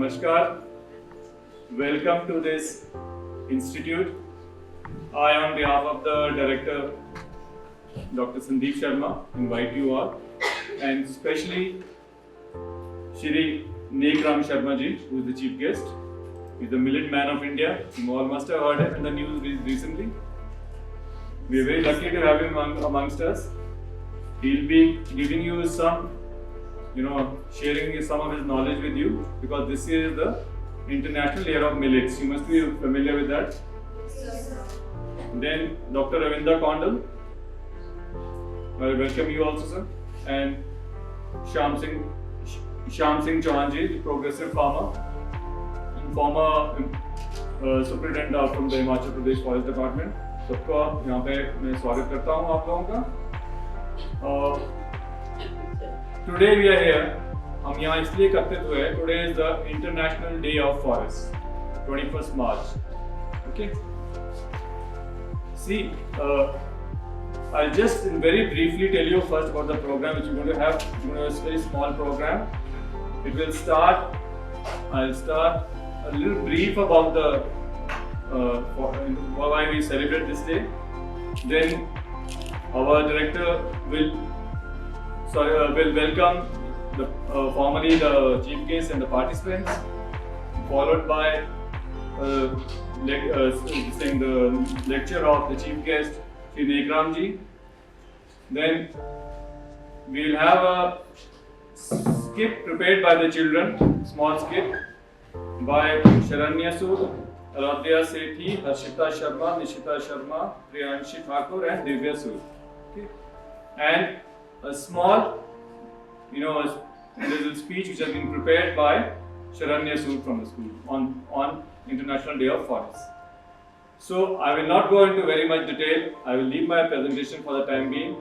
Namaskar. Welcome to this institute. I, on behalf of the director, Dr. Sandeep Sharma, invite you all, and especially Shri Nekram Sharma ji, who is the chief guest. He's the Millet Man of India. You all must have heard him in the news recently. We are very lucky to have him amongst us. He'll be giving you some, sharing some of his knowledge with you, because this year is the International Year of Millets. You must be familiar with that. Yes. Then Dr. Ravinda Kondal. I welcome you also, sir. And Shyam Singh Chauhan ji, the progressive farmer, and former superintendent from the Himachal Pradesh Forest Department. सबका यहाँ पे मैं स्वागत करता हूँ आप लोगों का. Today we are here. हम यहाँ इसलिए एकत्रित हुए हैं. Today is the International Day of Forest, 21st March. Okay. See, I'll just very briefly tell you first about the program which we're going to have. It's a very small program. It will start. I'll start a little brief about the why we celebrate this day. Then our director will welcome formally the chief guests and the participants, followed by saying the lecture of the chief guest Shri Nekram ji. Then we will have a skit prepared by the children, small skit by Sharanya Sood, Aradhya Sethi, Harshita Sharma, Nishita Sharma, Priyanshi Thakur and Divya Sood. Okay. And a small, little speech which has been prepared by Sharanya Sood from the school on International Day of Forest. So I will not go into very much detail. I will leave my presentation for the time being,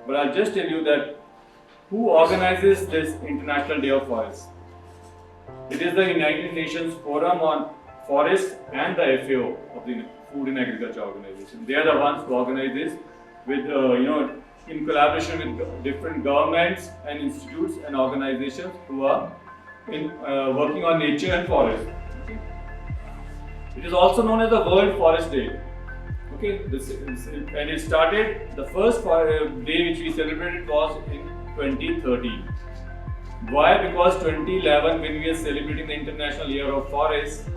but I'll just tell you that who organizes this International Day of Forest. It is the United Nations Forum on Forest and the FAO of the Food and Agriculture Organization. They are the ones who organize this with, in collaboration with different governments and institutes and organizations who are working on nature and forest. Okay. It is also known as the World Forest Day. Okay, and it started, the first day which we celebrated was in 2013. Why? Because 2011, when we are celebrating the International Year of Forest,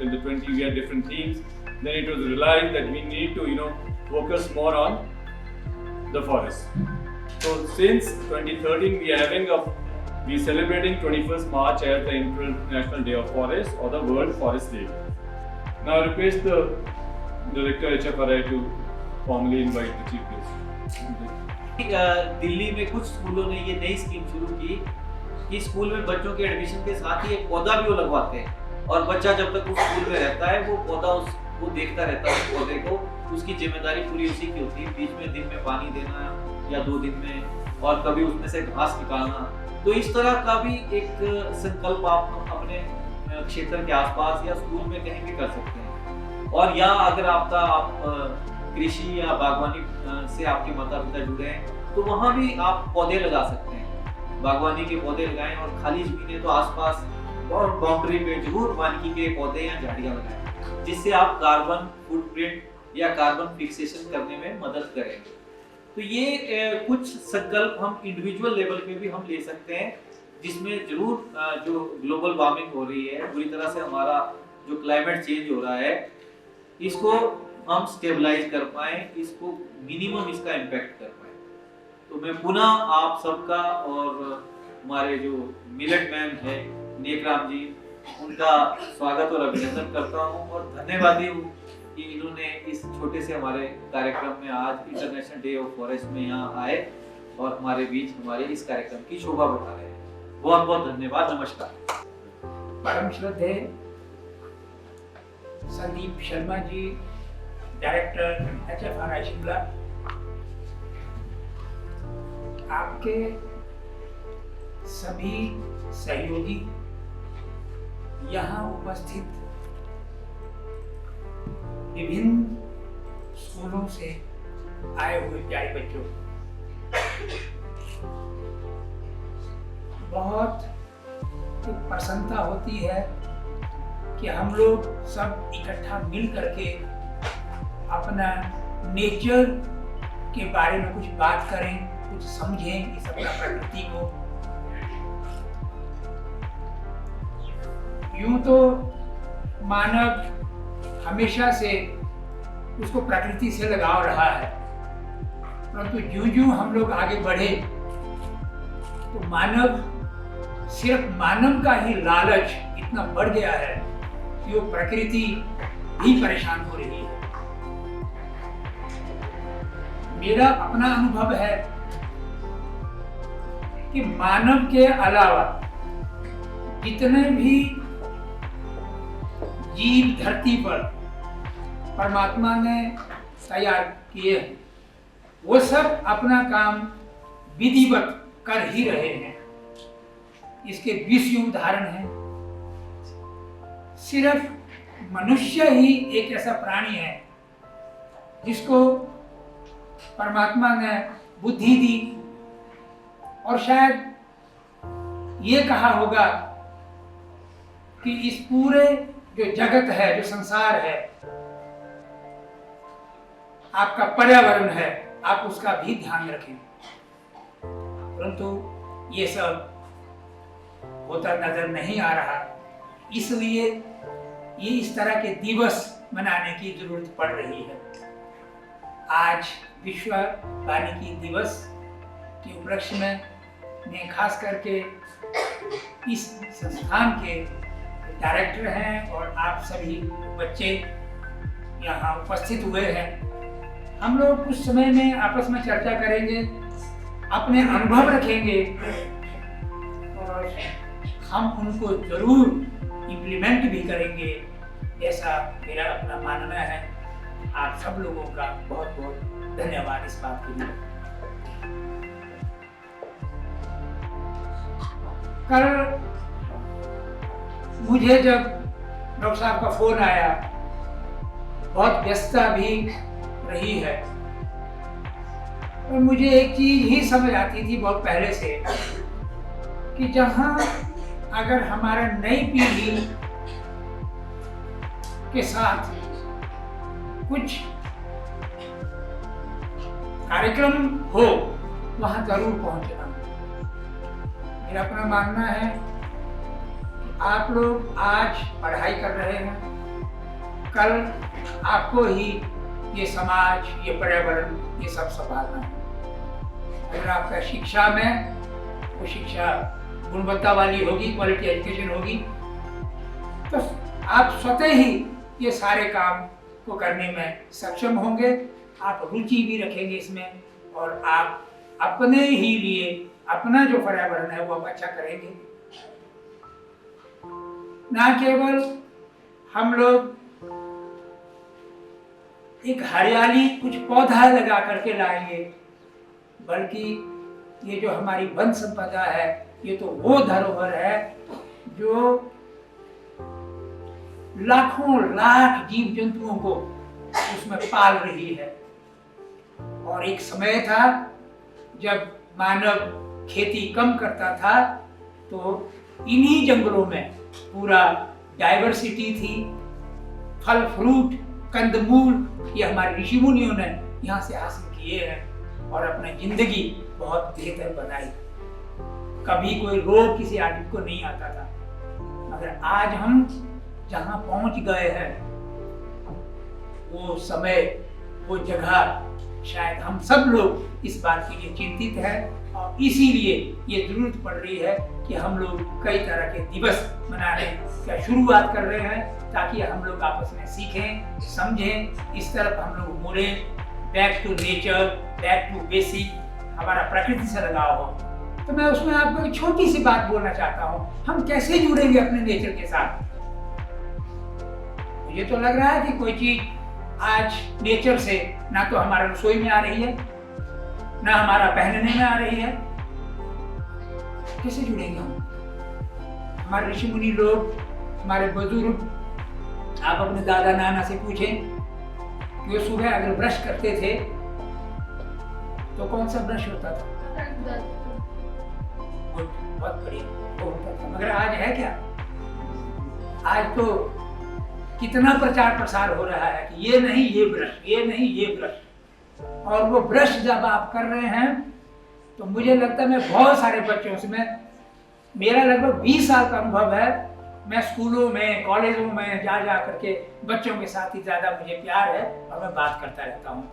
till the 20 we had different themes, then it was realized that we need to focus more on the forest. So since 2013 we are celebrating 21st March as the International Day of Forest or the World Forest Day. Now I request the Director HFRI to formally invite the chief guest. Delhi में कुछ स्कूलों ने ये नई scheme शुरू की कि school में बच्चों के एडमिशन के साथ ही एक पौधा भी वो लगवाते हैं, और बच्चा जब तक उस स्कूल में रहता है वो पौधा वो देखता रहता है उस पौधे को, उसकी जिम्मेदारी पूरी उसी की होती है. बीच में दिन में पानी देना या 2 दिन में, और कभी उसमें से घास निकालना. तो इस तरह का भी एक संकल्प आप अपने क्षेत्र के आसपास या स्कूल में कहीं भी कर सकते हैं. और या अगर आप कृषि या बागवानी से आपके माता पिता जुड़े हैं तो वहाँ भी आप पौधे लगा सकते हैं, बागवानी के पौधे लगाएं. और खाली जमीनें तो आसपास और बाउंड्री पे जरूर वानिकी के पौधे या झाड़ियाँ लगाएं, जिससे आप कार्बन फुटप्रिंट या कार्बन फिक्सेशन करने में मदद करेंगे. तो ये कुछ संकल्प हम इंडिविजुअल लेवल पे भी हम ले सकते हैं, जिसमें जरूर जो ग्लोबल वार्मिंग हो रही है, पूरी तरह से हमारा जो क्लाइमेट चेंज हो रहा है, इसको हम स्टेबलाइज कर पाएं, इसको मिनिमम इसका इम्पैक्ट कर पाएं. तो मैं पुनः आप सबका और हमारे जो मिलेट मैन है नेकराम जी, उनका स्वागत और अभिनंदन करता हूं और धन्यवादी हूं कि इन्होंने इस छोटे से हमारे कार्यक्रम में आज इंटरनेशनल डे ऑफ फॉरेस्ट में यहाँ आए और हमारे बीच हमारे इस कार्यक्रम की शोभा बढ़ा रहे हैं. बहुत बहुत धन्यवाद. नमस्कार. परम श्रद्धेय संदीप शर्मा जी, डायरेक्टर HFRI शिमला, आपके सभी सहयोगी, यहाँ उपस्थित विभिन्न स्कूलों से आए हुए प्यारे बच्चों, बहुत एक प्रसन्नता होती है कि हम लोग सब इकट्ठा मिल करके अपना नेचर के बारे में कुछ बात करें, कुछ समझें इस अपना प्रकृति को। यूं तो मानव हमेशा से उसको प्रकृति से लगाव रहा है, परंतु यूं हम लोग आगे बढ़े तो मानव सिर्फ मानव का ही लालच इतना बढ़ गया है कि वो प्रकृति भी परेशान हो रही है। मेरा अपना अनुभव है कि मानव के अलावा जितने भी जीव धरती पर परमात्मा ने तैयार किए हैं वो सब अपना काम विधिवत कर ही रहे हैं। इसके 20 उदाहरण हैं। सिर्फ मनुष्य ही एक ऐसा प्राणी है जिसको परमात्मा ने बुद्धि दी और शायद ये कहा होगा कि इस पूरे जो जगत है, जो संसार है, आपका पर्यावरण है, आप उसका भी ध्यान रखें। परंतु ये सब होता नजर नहीं आ रहा, इसलिए ये इस तरह के दिवस मनाने की जरूरत पड़ रही है। आज विश्व वानिकी दिवस के उपलक्ष्य में मैं खास करके इस संस्थान के डायरेक्टर हैं और आप सभी बच्चे यहाँ उपस्थित हुए हैं। हम लोग कुछ समय में आपस में चर्चा करेंगे, अपने अनुभव रखेंगे और हम उनको जरूर इम्प्लीमेंट भी करेंगे, ऐसा मेरा अपना मानना है। आप सब लोगों का बहुत बहुत धन्यवाद इस बात के लिए। कल मुझे जब डॉक्टर साहब का फोन आया, बहुत व्यस्तता भी रही है, और मुझे एक चीज ही समझ आती थी बहुत पहले से कि जहां अगर हमारा नई पीढ़ी के साथ कुछ कार्यक्रम हो वहां जरूर पहुंचना। मेरा अपना मानना है कि आप लोग आज पढ़ाई कर रहे हैं, कल आपको ही ये समाज, ये पर्यावरण, ये सब संभालना है। अगर आपका शिक्षा में वो शिक्षा गुणवत्ता वाली होगी, क्वालिटी एजुकेशन होगी, तो आप स्वतः ही ये सारे काम को करने में सक्षम होंगे। आप रुचि भी रखेंगे इसमें और आप अपने ही लिए अपना जो पर्यावरण है वो आप अच्छा करेंगे। ना केवल हम लोग एक हरियाली कुछ पौधा लगा करके लाएंगे, बल्कि ये जो हमारी वन संपदा है ये तो वो धरोहर है जो लाखों लाख जीव जंतुओं को उसमें पाल रही है। और एक समय था जब मानव खेती कम करता था तो इन्हीं जंगलों में पूरा डाइवर्सिटी थी। फल फ्रूट कंदमूल ये हमारे ऋषि मुनियों ने यहाँ से हासिल किए हैं और अपनी जिंदगी बहुत बेहतर बनाई। कभी कोई रोग किसी आदमी को नहीं आता था। मगर आज हम जहाँ पहुँच गए हैं वो समय, वो जगह, शायद हम सब लोग इस बात के लिए चिंतित हैं और इसीलिए ये जरूरत पड़ रही है कि हम लोग कई तरह के दिवस मना रहे हैं, क्या शुरुआत कर रहे हैं, ताकि हम लोग आपस में सीखें, समझें, इस तरफ हम लोग मुड़े, back to nature, back to basic, हमारा प्रकृति से लगाव हो। तो मैं उसमें आपको एक छोटी सी बात बोलना चाहता हूँ, हम कैसे जुड़ेंगे अपने नेचर के साथ। मुझे तो लग रहा है कि कोई चीज आज नेचर से ना तो हमारा रसोई में आ रही है, ना हमारा पहनने में आ रही है। कैसे जुड़ेंगे हम? हमारे ऋषि मुनि लोग, हमारे बुजुर्ग, आप अपने दादा नाना से पूछें कि वो सुबह अगर ब्रश करते थे तो कौन सा ब्रश होता था? बहुत बढ़िया वो होता था। मगर आज है क्या? आज तो कितना प्रचार प्रसार हो रहा है कि ये नहीं ये ब्रश, ये नहीं ये ब्रश। और वो ब्रश जब आप कर रहे हैं तो मुझे लगता है मैं बहुत सारे बच्चों से, मेरा लगभग 20 साल का अनुभव है। मैं स्कूलों में, कॉलेजों में जा करके बच्चों के साथ ही ज़्यादा मुझे प्यार है और मैं बात करता रहता हूँ।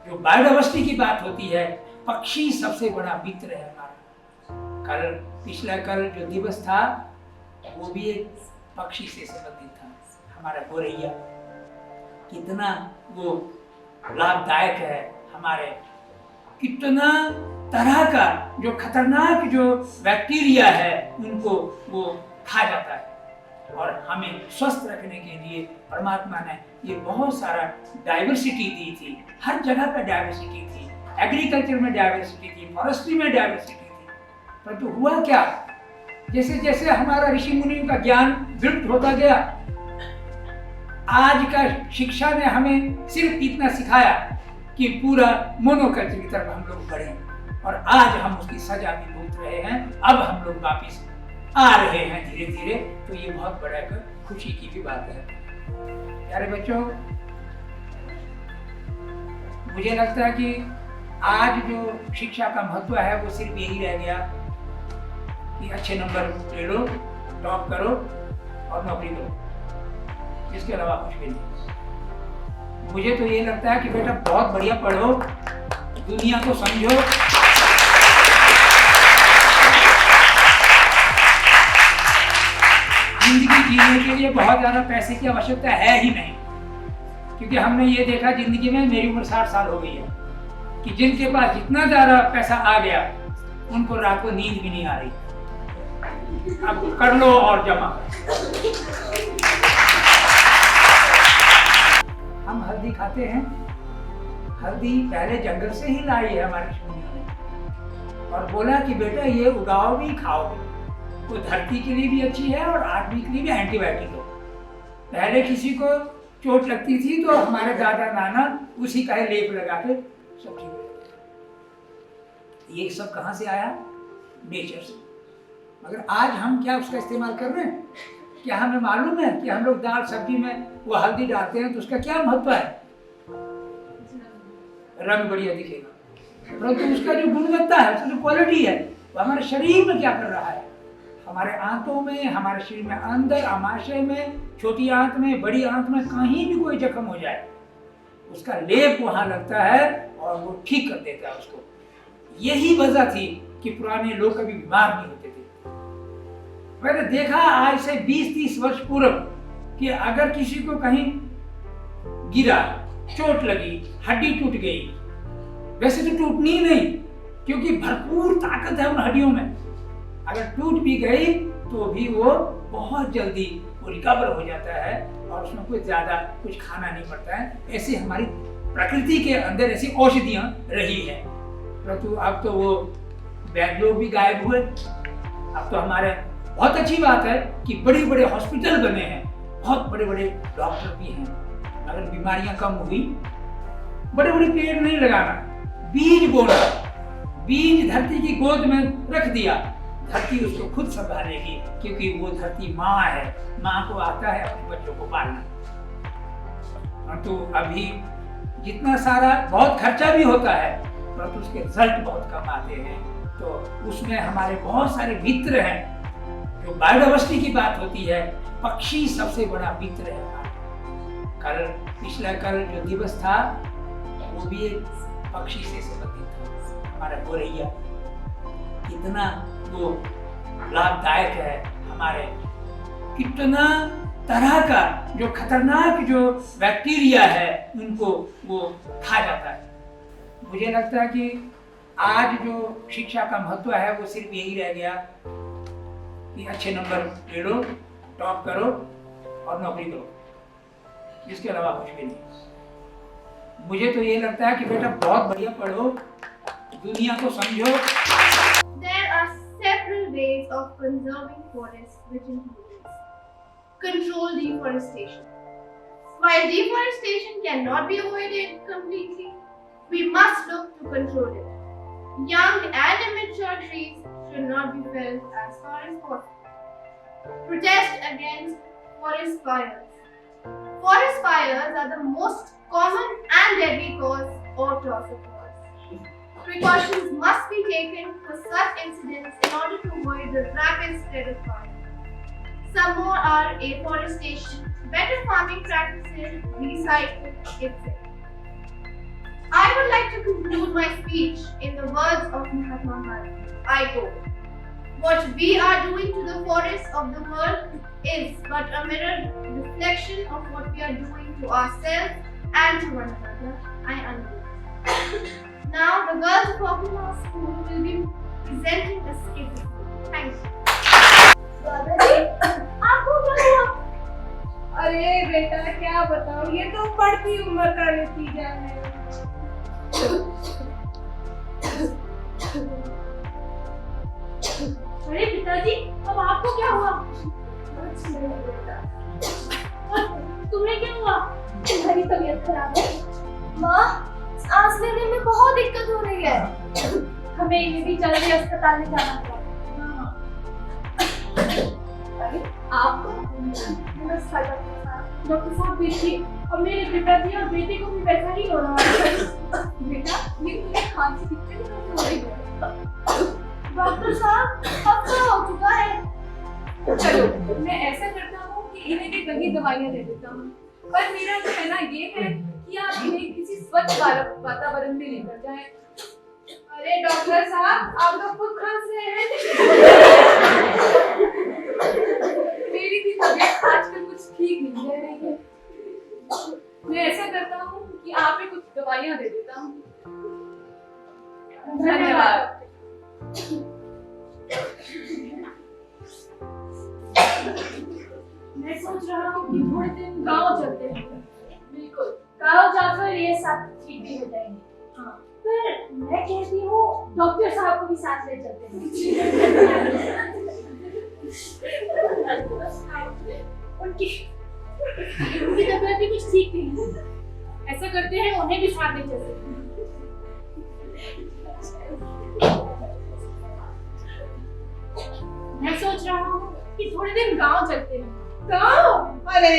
जो बायोडाइवर्सिटी की बात होती है, पक्षी सबसे बड़ा मित्र है हमारा। कल जो दिवस था वो भी एक पक्षी से संबंधित था। हमारा गोरैया कितना वो लाभदायक है हमारे, कितना तरह का जो खतरनाक जो बैक्टीरिया है उनको वो खा जाता है। और हमें स्वस्थ रखने के लिए परमात्मा ने ये बहुत सारा डाइवर्सिटी दी थी। हर जगह पर डाइवर्सिटी थी, एग्रीकल्चर में डाइवर्सिटी थी, फॉरेस्ट्री में डाइवर्सिटी थी। परंतु हुआ क्या, जैसे जैसे हमारा ऋषि मुनियों का ज्ञान विलुप्त होता गया, आज का शिक्षा ने हमें सिर्फ इतना सिखाया कि पूरा मोनोकल्चर की तरफ हम लोग बढ़े और आज हम उसकी सजा भी भुगत रहे हैं। अब हम लोग वापिस आ रहे हैं धीरे धीरे, तो ये बहुत बड़ा खुशी की भी बात है। प्यारे बच्चों, मुझे लगता है कि आज जो शिक्षा का महत्व है वो सिर्फ यही रह गया कि अच्छे नंबर ले लो, टॉप करो और नौकरी करो, इसके अलावा कुछ भी नहीं। मुझे तो ये लगता है कि बेटा बहुत बढ़िया पढ़ो, दुनिया को समझो, जिंदगी जीने के लिए बहुत ज्यादा पैसे की आवश्यकता है ही नहीं। क्योंकि हमने ये देखा जिंदगी में, मेरी उम्र 60 साल हो गई है, कि जिनके पास जितना ज्यादा पैसा आ गया उनको रात को नींद भी नहीं आ रही। अब कर लो और जमा। हम हल्दी खाते हैं, हल्दी पहले जंगल से ही लाई है हमारे ऋषियों ने, और बोला कि बेटा ये उगाओ भी खाओ भी, वो धरती के लिए भी अच्छी है और आदमी के लिए भी एंटीबायोटिक हो। पहले किसी को चोट लगती थी तो हमारे दादा नाना उसी का लेप लगा के सब ठीक हो जाता। ये सब कहाँ से आया? नेचर से। मगर आज हम क्या उसका इस्तेमाल कर रहे हैं? क्या हमें मालूम है कि हम लोग दाल सब्जी में वो हल्दी डालते हैं तो उसका क्या महत्व है? रंग बढ़िया दिखेगा, परंतु उसका जो गुणवत्ता है, उसकी जो क्वालिटी है, वो हमारे शरीर में क्या कर रहा है? हमारे आंतों में, हमारे शरीर में अंदर आमाशय में, छोटी आंत में, बड़ी आंत में, कहीं भी कोई जख्म हो जाए उसका लेप वहां लगता है और वो ठीक कर देता है उसको। यही वजह थी कि पुराने लोग कभी बीमार नहीं होते थे। मैंने देखा आज से 20-30 वर्ष पूर्व कि अगर किसी को कहीं गिरा, चोट लगी, हड्डी टूट गई, वैसे तो टूटनी नहीं क्योंकि भरपूर ताकत है उन हड्डियों में, अगर टूट भी गई तो भी वो बहुत जल्दी वो रिकवर हो जाता है और उसमें कोई ज्यादा कुछ खाना नहीं पड़ता है। ऐसे हमारी प्रकृति के अंदर ऐसी औषधियां रही है। परंतु अब तो वो वैद्य लोग भी गायब हुए। अब तो हमारे बहुत अच्छी बात है कि बड़े बड़े हॉस्पिटल बने हैं, बहुत बड़े बड़े डॉक्टर भी हैं। अगर बीमारियां कम हुई, बड़े बड़े पेड़ नहीं लगाना, बीज बोना, बीज धरती की गोद में रख दिया, धरती उसको खुद संभालेगी क्योंकि वो धरती माँ है। माँ को आता है अपने बच्चों को पालना। परंतु अभी जितना सारा बहुत खर्चा भी होता है परंतु उसके रिजल्ट बहुत कम आते हैं। तो उसमें हमारे बहुत सारे मित्र हैं। जो बायोडाइवर्सिटी की बात होती है, पक्षी सबसे बड़ा मित्र है हमारा। कल जो दिवस था वो भी एक पक्षी से संबंधित था। हमारा गोरैया कितना वो लाभदायक है हमारे, कितना तरह का जो खतरनाक जो बैक्टीरिया है उनको वो खा जाता है। मुझे लगता है कि आज जो शिक्षा का महत्व है वो सिर्फ यही रह गया कि अच्छे नंबर ले लो, टॉप करो और नौकरी करो, इसके अलावा कुछ भी नहीं। मुझे तो ये लगता है कि बेटा बहुत बढ़िया पढ़ो, दुनिया को समझो। There are several ways of conserving forests which includes control deforestation. While deforestation cannot be avoided completely, we must look to control it. Young and immature trees should not be felt as far as possible. Protest against forest fires. Forest fires are the most common and deadly cause of loss of life. Precautions must be taken for such incidents in order to avoid the rapid spread of fire. Some more are afforestation, better farming practices, recycling, etc. I would like to conclude my speech in the words of Mahatma Gandhi. I quote, "What we are doing to the forests of the world is but a mirror reflection of what we are doing to ourselves and to one another." I unquote. Now the girls of Oklahoma School will be presenting a skit. Thank you. दादाजी, आपको क्या हुआ? अरे बेटा क्या बताऊं, ये तो बढ़ती उम्र का नतीजा है। अरे पिताजी, अब आपको क्या हुआ? तुम्हें क्या हुआ? तुम्हारी तबीयत खराब है। माँ, सांस लेने में बहुत दिक्कत हो रही है। हमें इन्हें भी जल्दी अस्पताल ले जाना होगा। अरे आप नमस्कार डॉक्टर साहब, देखिए अब मेरे पिताजी और बेटे को भी वैसा ही हो रहा है। बेटा, ये तुम्हें खांसी कितने दिनों से हो रही है? डॉक्टर साहब, अब क्या हो चुका है? चलो मैं ऐसा करता हूँ कि इन्हें भी कहीं दवाइयाँ दे देता हूँ, पर मेरा कहना ये है कि आप इन्हें किसी स्वच्छ वातावरण में लेकर जाएं। अरे डॉक्टर साहब, आप तो खुद खांस रहे हैं। मेरी भी तबीयत आजकल कुछ ठीक नहीं रह रही है। मैं ऐसा करता हूँ कि आप ही कुछ दवाइयाँ दे देता हूँ। धन्यवाद। मैं सोच रहा हूँ कि थोड़े दिन गांव चलते हैं। बिल्कुल, गांव जाकर ये सब ठीक भी हो जाएंगे। हाँ, पर मैं कहती हूँ डॉक्टर साहब को भी साथ ले चलते हैं। उनकी तबीयत भी कुछ ठीक नहीं है। ऐसा करते हैं, उन्हें भी साथ ले चलते हैं। मैं सोच रहा हूँ कि थोड़े दिन गांव चलते हैं। गांव? अरे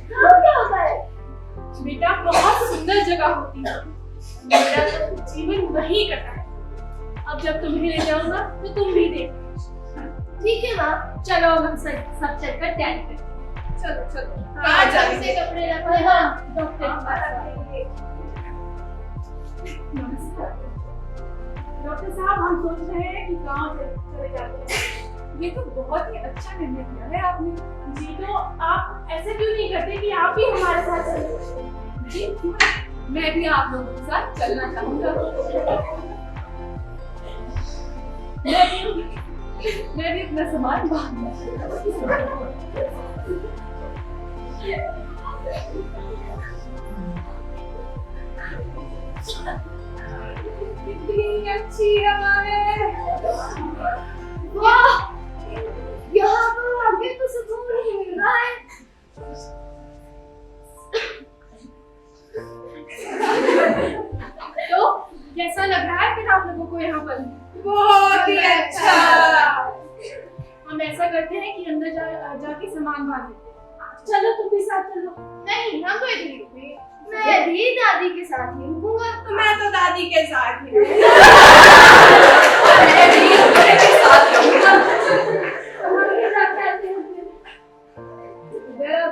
क्या होता है? बेटा, बहुत सुंदर जगह होती है। मेरा तो जीवन वहीं कटा है। अब जब तुम्हें ले जाऊंगा तो तुम भी देखना। ठीक है माँ। चलो हम सब चलकर तैयारी करें। चलो चलो। कहाँ जाएंगे? कपड़े रखो। हाँ, डॉक्टर के पास जाएंगे। नमस्कार डॉक्टर साहब, हम सोच रहे हैं कि गांव चले जाते हैं। ये तो बहुत ही अच्छा निर्णय किया है आपने। जी, तो आप ऐसे क्यों नहीं करते कि आप भी हमारे साथ चलें? जी, मैं भी आप लोगों के साथ चलना चाहूँगा। मैं भी अपना सामान बांधना कितनी अच्छी हवा है। वाह, यहाँ पर आगे तो सुकून ही मिल रहा है। तो कैसा लग रहा है फिर आप लोगों को यहाँ पर? बहुत ही अच्छा। हम ऐसा करते हैं कि अंदर जाके सामान बांध देते हैं। चलो तुम भी साथ चलो। नहीं, हम तो इधर ही रुकेंगे। मैं भी दादी के साथ ही रुकूंगा। तो मैं तो दादी के साथ ही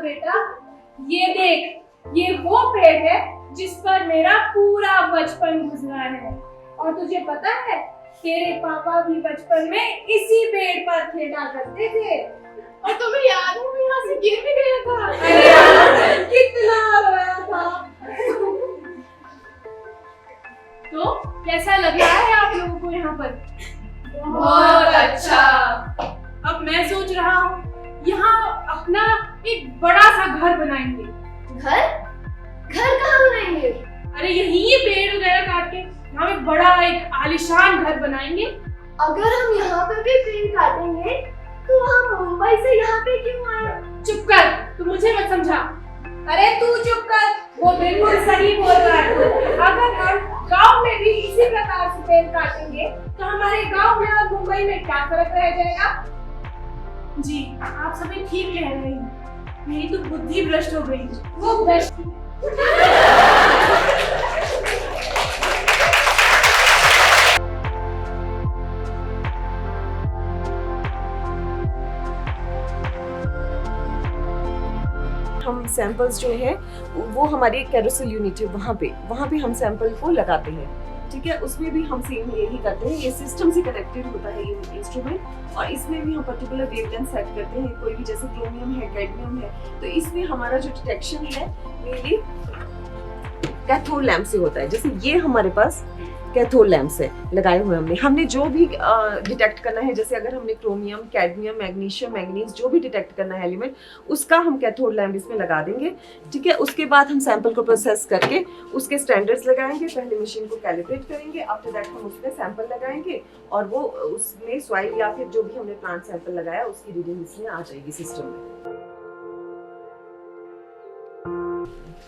बेटा, ये देख, ये वो पेड़ है जिस पर मेरा पूरा बचपन गुजरा है। और तुझे पता है, तेरे पापा भी बचपन में इसी पेड़ पर खेला करते थे। और तुम्हें याद है, मैं यहाँ से गिर भी गया था। अरे यार, कितना रोया था। तो कैसा लग रहा है आप लोगों को यहाँ पर? बहुत अच्छा। अब मैं सोच रहा हूँ यहाँ अपना एक बड़ा सा घर बनाएंगे। घर? घर कहाँ बनाएंगे? अरे यहीं ये पेड़ वगैरह काट के यहाँ एक बड़ा एक आलीशान घर बनाएंगे। अगर हम यहाँ पे भी पेड़ काटेंगे तो हम मुंबई से यहाँ पे क्यों आए? चुप कर, तू मुझे मत समझा। अरे तू चुप कर, वो बिल्कुल सही बोल रहा है। अगर हम गांव में भी इसी प्रकार से पेड़ काटेंगे तो हमारे गांव में और मुंबई में क्या फर्क रह जाएगा? जी आप सभी ठीक कह रहे हैं, मेरी तो बुद्धि भ्रष्ट हो गई। वो भ्रष्ट हम सैंपल्स जो है वो हमारी कैरोसेल यूनिट है, वहाँ पे हम सैंपल को लगाते हैं, ठीक है। उसमें भी हम सेम यही करते हैं, ये सिस्टम से कनेक्टेड होता है ये इंस्ट्रूमेंट, और इसमें भी हम पर्टिकुलर वेवलेंथ सेट करते हैं। कोई भी जैसे क्रोमियम है, कैडमियम है, तो इसमें हमारा जो डिटेक्शन है मेनली कैथोड लैंप से होता है। जैसे ये हमारे पास कैथोड लैंप से लगाए हुए हमने जो भी डिटेक्ट करना है, जैसे अगर हमने क्रोमियम, कैडमियम, मैग्नीशियम, मैंगनीज जो भी डिटेक्ट करना है एलिमेंट, उसका हम कैथोड लैंप इसमें लगा देंगे, ठीक है। उसके बाद हम सैंपल को प्रोसेस करके उसके स्टैंडर्ड्स लगाएंगे, पहले मशीन को कैलिब्रेट करेंगे, आफ्टर दैट हम उसमें सैंपल लगाएंगे और वो उसमें सॉइल या फिर जो भी हमने प्लांट सैंपल लगाया उसकी रीडिंग इसमें आ जाएगी सिस्टम में।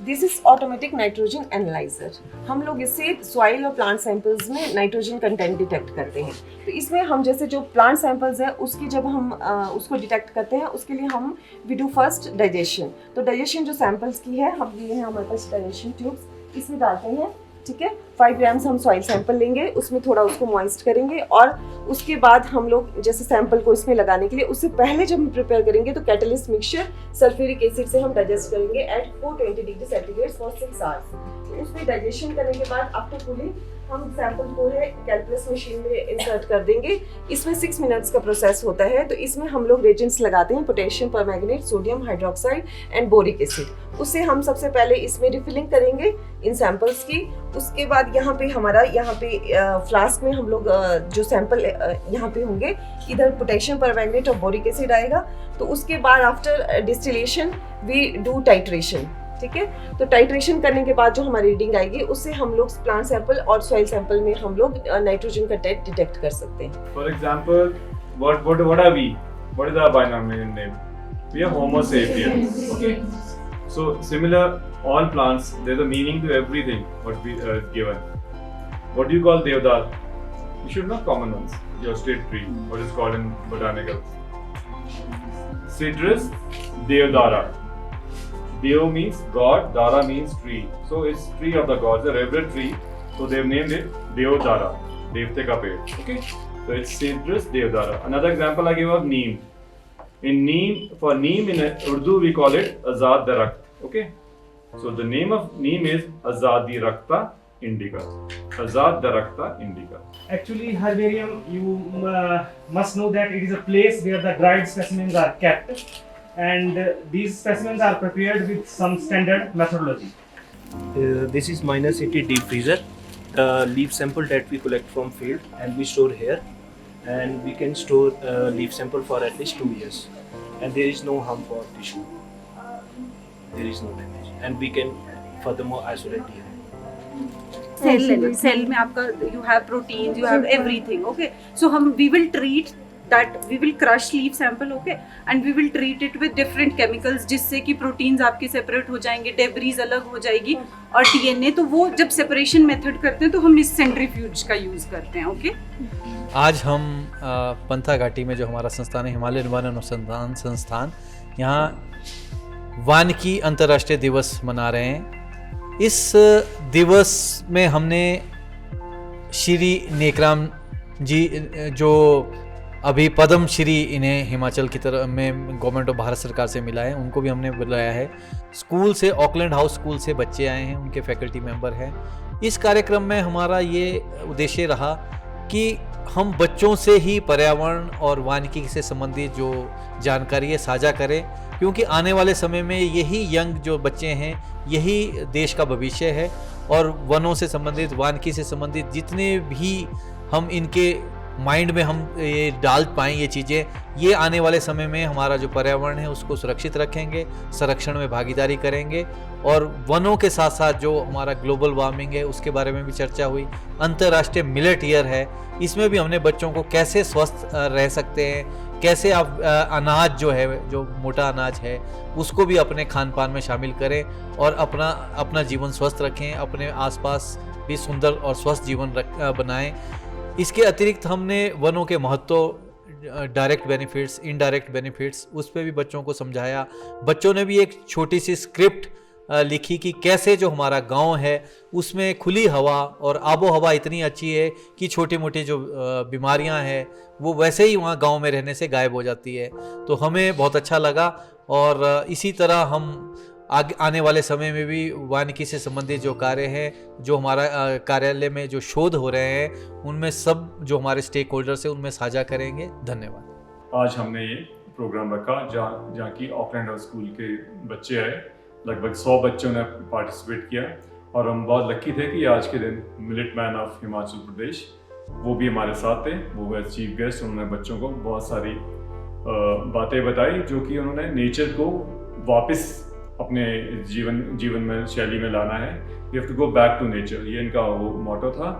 This is automatic nitrogen analyser. हम लोग इससे सॉइल और प्लांट सैंपल्स में नाइट्रोजन कंटेंट डिटेक्ट करते हैं। तो इसमें हम जैसे जो प्लांट सैंपल्स है उसकी जब हम उसको डिटेक्ट करते हैं, उसके लिए हम वी डू फर्स्ट डाइजेशन। तो डाइजेशन जो सैंपल्स की है, हम लिए हैं हमारे पास डाइजेशन ट्यूब्स, इसमें डालते हैं, ठीक है। 5 ग्राम्स हम सॉइल सैंपल लेंगे, उसमें थोड़ा उसको मॉइस्ट करेंगे और उसके बाद हम लोग जैसे सैंपल को इसमें लगाने के लिए उससे पहले जब हम प्रिपेयर करेंगे तो कैटलिस्ट मिक्सचर सल्फ्यूरिक एसिड से हम डाइजेस्ट करेंगे at 420 degree centigrade for 6 hours. उसमें डाइजेशन करने के बाद आफ्टर कूलिंग हम सैंपल को है कैलकुलस मशीन में इंसर्ट कर देंगे। इसमें 6 मिनट्स का प्रोसेस होता है। तो इसमें हम लोग रेजेंट्स लगाते हैं, potassium permanganate, sodium hydroxide and boric acid. उससे हम सबसे पहले इसमें रिफिलिंग करेंगे इन सैंपल्स की। उसके बाद यहाँ पे फ्लास्क में हम लोग जो सैंपल यहाँ पे होंगे, इधर पोटेशियम परमैंगनेट और बोरिक एसिड आएगा। तो उसके बाद after distillation we do titration, ठीक है। तो टाइट्रेशन करने के बाद जो हमारी रीडिंग आएगी उससे हम लोग प्लांट सैंपल और सॉइल सैंपल में हम लोग नाइट्रोजन कंटेंट डिटेक्ट कर सकते हैं। For example, what are we? What is our binomial name? We are Homo sapiens. Okay. So similar, all plants, there's a meaning to everything what we given. What do you call Devdar? You should know common ones. Your state tree, what is called in botanical. Citrus, Devdara. Dev means God, Dara means tree. So it's tree of the gods, a revered tree. So they've named it Devdara, Devte ka ped. Okay. So it's Citrus Devdara. Another example I give of neem. For neem in Urdu we call it Azad Darakht. Okay. So the name of neem is Azadi Rakhta Indica. Azad Darakta Indica. Actually, herbarium, you must know that it is a place where the dried specimens are kept, and these specimens are prepared with some standard methodology. This is -80 deep freezer. The leaf sample that we collect from field and we store here, and we can store leaf sample for at least 2 years, and there is no harm for tissue. There is no damage, and we can furthermore isolate here. Cell level, cell में आपका you have proteins, you have everything, okay. So we will treat that, we will crush leaf sample, okay, and we will treat it with different chemicals जिससे कि proteins आपके separate हो जाएंगे, debris अलग हो जाएगी, और DNA तो वो जब separation method करते हैं तो हम इस centrifuge का use करते हैं, okay. आज हम पंथा घाटी में जो हमारा संस्थान है, हिमालयन वन अनुसंधान संस्थान, यहाँ वानिकी अंतर्राष्ट्रीय दिवस मना रहे हैं। इस दिवस में हमने श्री नेकराम जी, जो अभी पद्म श्री इन्हें हिमाचल की तरफ में गवर्नमेंट ऑफ भारत सरकार से मिला है, उनको भी हमने बुलाया है। स्कूल से, ऑकलैंड हाउस स्कूल से बच्चे आए हैं, उनके फैकल्टी मेंबर हैं। इस कार्यक्रम में हमारा ये उद्देश्य रहा कि हम बच्चों से ही पर्यावरण और वानिकी से संबंधित जो जानकारी है साझा करें, क्योंकि आने वाले समय में यही यंग जो बच्चे हैं यही देश का भविष्य है, और वनों से संबंधित, वानिकी से संबंधित जितने भी हम इनके माइंड में हम ये डाल पाएँ ये चीज़ें, ये आने वाले समय में हमारा जो पर्यावरण है उसको सुरक्षित रखेंगे, संरक्षण में भागीदारी करेंगे। और वनों के साथ साथ जो हमारा ग्लोबल वार्मिंग है उसके बारे में भी चर्चा हुई। अंतर्राष्ट्रीय मिलेट ईयर है, इसमें भी हमने बच्चों को कैसे स्वस्थ रह सकते हैं, कैसे आप अनाज जो है, जो मोटा अनाज है, उसको भी अपने खान पान में शामिल करें और अपना जीवन स्वस्थ रखें, अपने आसपास भी सुंदर और स्वस्थ जीवन बनाएं। इसके अतिरिक्त हमने वनों के महत्व, डायरेक्ट बेनिफिट्स, इनडायरेक्ट बेनिफिट्स, उस पर भी बच्चों को समझाया। बच्चों ने भी एक छोटी सी स्क्रिप्ट लिखी कि कैसे जो हमारा गांव है उसमें खुली हवा और आबो हवा इतनी अच्छी है कि छोटी मोटी जो बीमारियां हैं वो वैसे ही वहाँ गांव में रहने से गायब हो जाती है। तो हमें बहुत अच्छा लगा और इसी तरह हम आने वाले समय में भी वानिकी से संबंधित जो कार्य हैं, जो हमारा कार्यालय में जो शोध हो रहे हैं, उनमें सब जो हमारे स्टेक होल्डर्स हैं उनमें साझा करेंगे। धन्यवाद। आज हमने ये प्रोग्राम रखा जहाँ की ऑकलैंड हाउस स्कूल के बच्चे आए, लगभग 100 बच्चों ने पार्टिसिपेट किया और हम बहुत लकी थे कि आज के दिन मिलिट मैन ऑफ हिमाचल प्रदेश वो भी हमारे साथ थे। वो एज चीफ गेस्ट उन्होंने बच्चों को बहुत सारी बातें बताई जो कि उन्होंने नेचर को वापस अपने जीवन में शैली में लाना है। You have to go back to nature, ये इनका वो मोटो था।